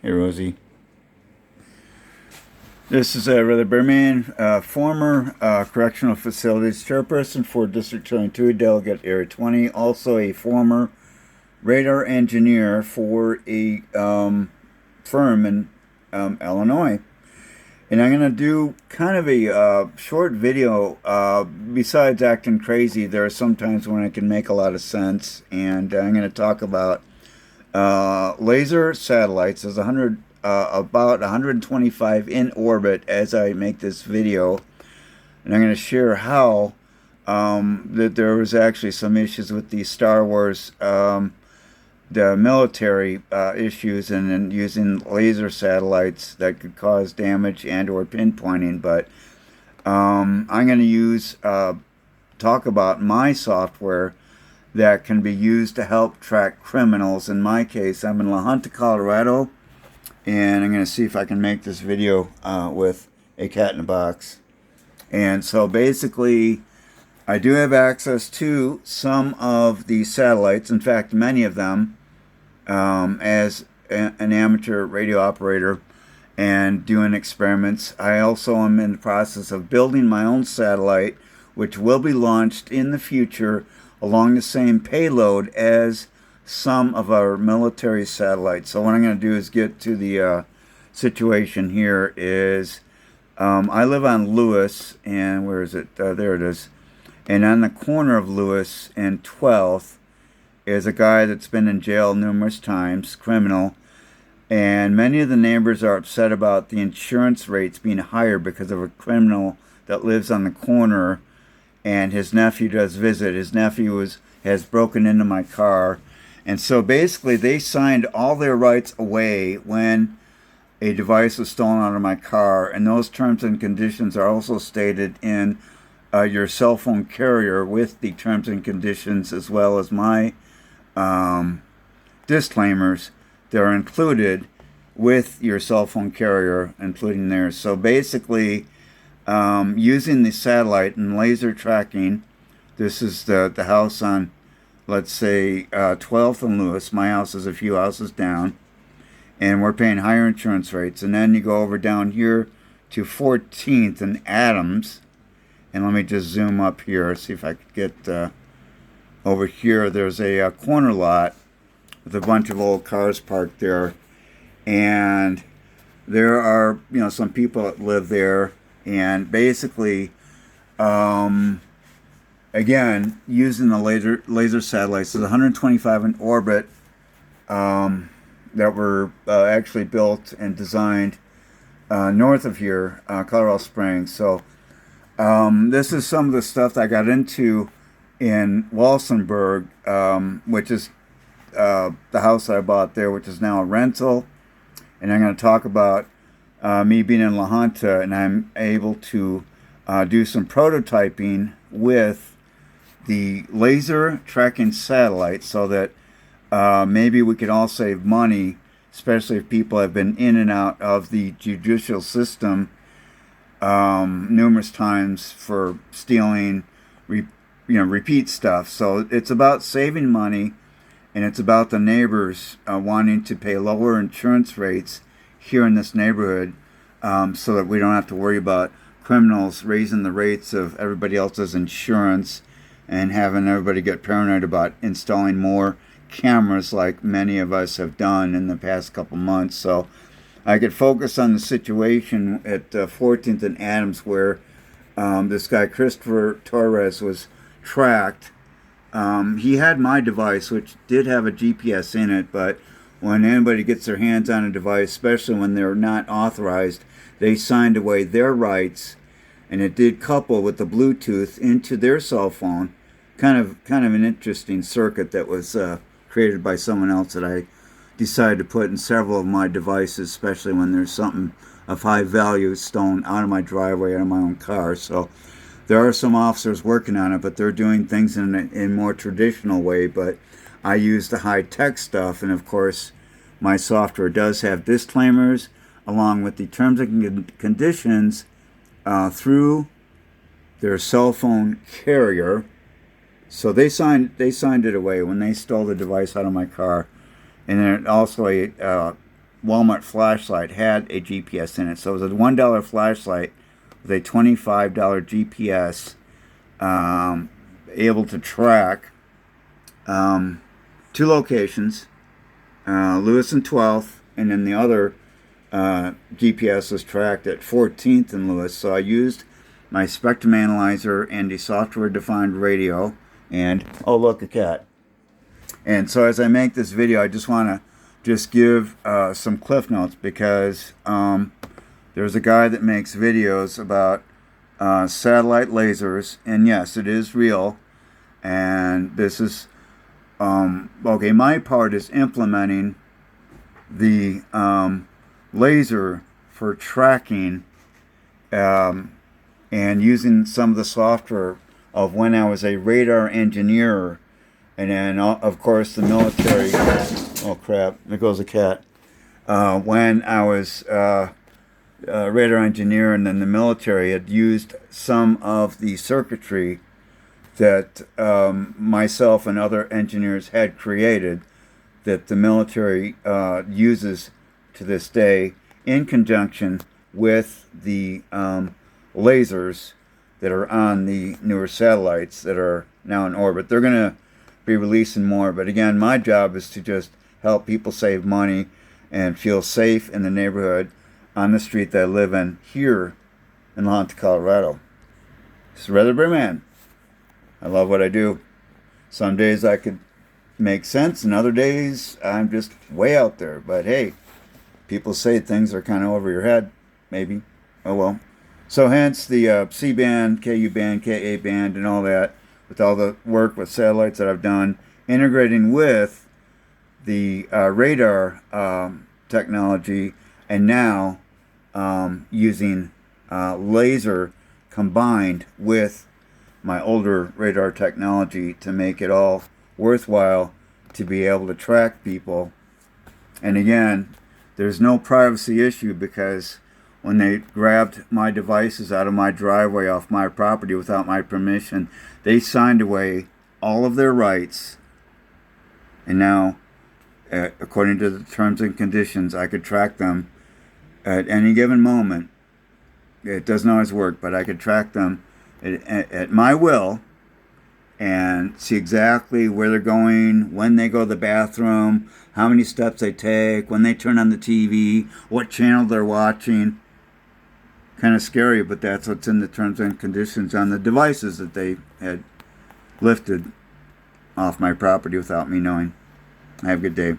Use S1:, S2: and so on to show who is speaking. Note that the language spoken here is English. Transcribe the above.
S1: Hey, Rosie. This is Brother Bearman, former Correctional Facilities Chairperson for Dist.22 Deligate Area 20, also a former radar engineer for a firm in Illinois. And I'm going to do kind of a short video. Besides acting crazy, there are some times when I can make a lot of sense. And I'm going to talk about laser satellites. There's about 125 in orbit as I make this video. And I'm going to share how that there was actually some issues with the Star Wars the military issues and using laser satellites that could cause damage and or pinpointing. But I'm going to use talk about my software that can be used to help track criminals. In my case, I'm in La Junta, Colorado, and I'm going to see if I can make this video with a cat in a box. And so basically, I do have access to some of the satellites, in fact, many of them, as an amateur radio operator and doing experiments. I also am in the process of building my own satellite, which will be launched in the future along the same payload as some of our military satellites. So what I'm going to do is get to the situation here is I live on Lewis, and where is it? There it is. And on the corner of Lewis and 12th is a guy that's been in jail numerous times, criminal. And many of the neighbors are upset about the insurance rates being higher because of a criminal that lives on the corner. And his nephew does visit. His nephew has broken into my car. And so basically they signed all their rights away when a device was stolen out of my car. And those terms and conditions are also stated in your cell phone carrier with the terms and conditions, as well as my disclaimers that are included with your cell phone carrier, including theirs. So basically, using the satellite and laser tracking, this is the house on, let's say, 12th and Lewis. My house is a few houses down, and we're paying higher insurance rates. And then you go over down here to 14th and Adams. And let me just zoom up here, see if I could get over here. There's a corner lot with a bunch of old cars parked there. And there are, some people that live there. And basically, again, using the laser satellites, there's 125 in orbit that were actually built and designed north of here, Colorado Springs. So this is some of the stuff that I got into in Walsenburg, which is the house that I bought there, which is now a rental. And I'm going to talk about me being in La Junta, and I'm able to do some prototyping with the laser tracking satellite so that maybe we could all save money, especially if people have been in and out of the judicial system numerous times for stealing, repeat stuff. So it's about saving money, and it's about the neighbors wanting to pay lower insurance rates here in this neighborhood, so that we don't have to worry about criminals raising the rates of everybody else's insurance and having everybody get paranoid about installing more cameras like many of us have done in the past couple months. So I could focus on the situation at 14th and Adams, where this guy Christopher Torres was tracked. He had my device, which did have a GPS in it, but when anybody gets their hands on a device, especially when they're not authorized, they signed away their rights, and it did couple with the Bluetooth into their cell phone. Kind of an interesting circuit that was created by someone else that I decided to put in several of my devices, especially when there's something of high value stolen out of my driveway, out of my own car. So there are some officers working on it, but they're doing things in a more traditional way. But I use the high-tech stuff, and of course my software does have disclaimers along with the terms and conditions through their cell phone carrier. So they signed it away when they stole the device out of my car. And then also a Walmart flashlight had a GPS in it. So it was a $1 flashlight with a $25 GPS, able to track 2 locations, Lewis and 12th, and then the other GPS was tracked at 14th and Lewis. So I used my spectrum analyzer and a software-defined radio, and oh, look, a cat. And so as I make this video, I just want to give some cliff notes, because there's a guy that makes videos about satellite lasers, and yes, it is real. And this is okay. My part is implementing the laser for tracking, and using some of the software of when I was a radar engineer, and then of course the military. Oh crap! There goes a cat. When I was a radar engineer, and then the military had used some of the circuitry that myself and other engineers had created, that the military uses to this day, in conjunction with the lasers that are on the newer satellites that are now in orbit. They're going to be releasing more, but again, my job is to just help people save money and feel safe in the neighborhood, on the street that I live in here in La Junta, Colorado. This is Red Bearman. I love what I do. Some days I could make sense, and other days I'm just way out there. But hey, people say things are kind of over your head, maybe. Oh well. So hence the C-band, Ku-band, Ka-band, and all that, with all the work with satellites that I've done, integrating with the radar technology, and now using laser combined with my older radar technology to make it all worthwhile to be able to track people. And again, there's no privacy issue, because when they grabbed my devices out of my driveway off my property without my permission, they signed away all of their rights. And now, according to the terms and conditions, I could track them at any given moment. It doesn't always work, but I could track them at my will, and see exactly where they're going, when they go to the bathroom, how many steps they take, when they turn on the TV, what channel they're watching. Kind of scary, but that's what's in the terms and conditions on the devices that they had lifted off my property without me knowing. Have a good day.